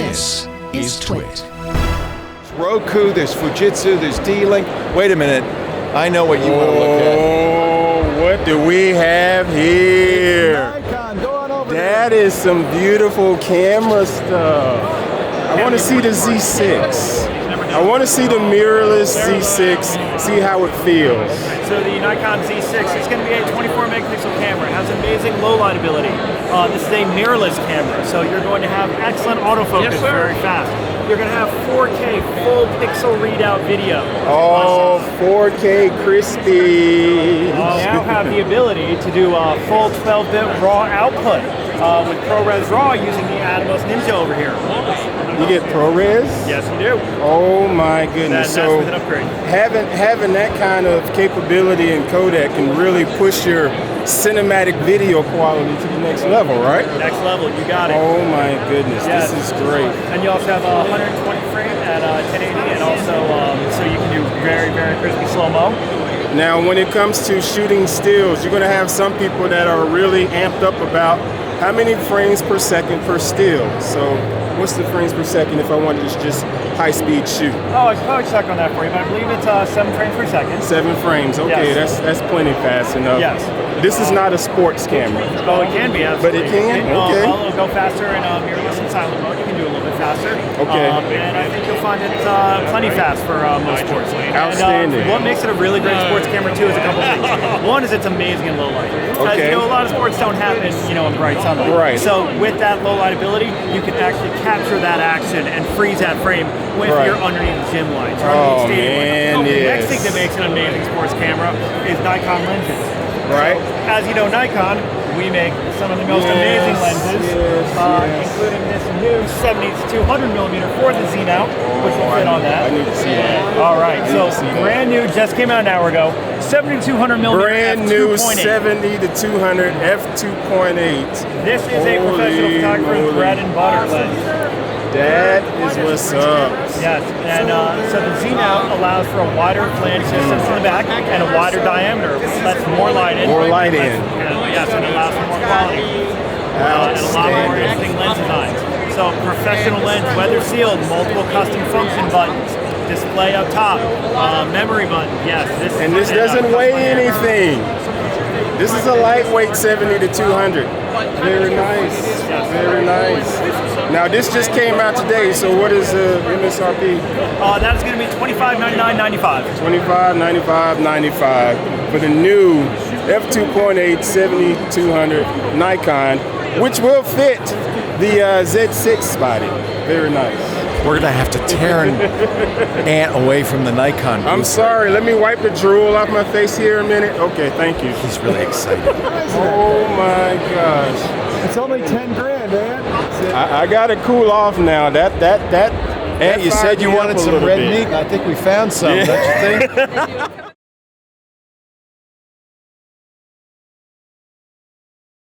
This is Twit. Roku, there's Fujitsu, there's D-Link. Wait a minute, I know what you want to look at. Oh, what do we have here? Nikon, go on over That is some beautiful camera stuff. I want to see the Z6. I want to see the mirrorless Z6, see how it feels. So the Nikon Z6 is going to be a 24 megapixel camera. It has amazing low light ability. This is a mirrorless camera, so you're going to have excellent autofocus very fast. You're going to have 4K full pixel readout video. Oh, 4K crispy. You now have the ability to do a full 12-bit RAW output with ProRes RAW using the Atomos Ninja over here. You get ProRes? Yes, you do. Oh my goodness! That's with an upgrade. Having that kind of capability in codec can really push your cinematic video quality to the next level, right? Next level, you got it. Oh my goodness, yes. This is great. And you also have 120 frame at 1080, and also so you can do very, very crispy slow-mo. Now, when it comes to shooting stills, you're going to have some people that are really amped up about how many frames per second per still. So what's the frames per second if I wanted to just high-speed shoot? Oh, I can probably check on that for you, but I believe it's 7 frames per second. 7 frames, okay, yes. that's plenty fast enough. Yes. This is not a sports camera. Oh, it can be, absolutely. But it can? Okay. It'll go faster in mirrorless and silent mode. You can do a little bit faster. Okay. And I think you'll find it plenty fast for most sports. Outstanding. And what makes it a really great sports camera, too, is a couple things. One is it's amazing in low light. Okay. As you know, a lot of sports don't happen, in bright sunlight. Right. So with that low light ability, you can actually capture that action and freeze that frame when you're underneath gym lights. Oh, man, The yes. next thing that makes an amazing sports camera is Nikon lenses. Right. So, as you know, Nikon, we make some of the most amazing lenses, including this new 70-200 millimeter for the Z now, which will fit on that. I need to see that. All right, so brand new, just came out an hour ago, 70-200 millimeter brand new 70-200 f2.8. This is a professional photographer's bread and butter lens. That is what's up. Yes, and so the Z now allows for a wider flange distance in the back and a wider diameter, which lets more light in. More light in. Yes, and it allows for more quality. And a lot more interesting lens designs. So professional lens, weather sealed, multiple custom function buttons, display up top, memory button. Yes, this doesn't weigh anything. This is a lightweight 70-200. Very nice. Very nice. Now this just came out today, so what is the MSRP? That is going to be $25.99.95. $25.95 for the new f2.8 70-200 Nikon, which will fit the Z6 body. Very nice. We're going to have to tear Ant away from the Nikon. I'm sorry, let me wipe the drool off my face here a minute. Okay, thank you. He's really excited. Oh my gosh. It's only 10 grand, man. I gotta cool off now. Ant, you said you wanted some red meat. I think we found some, don't you think?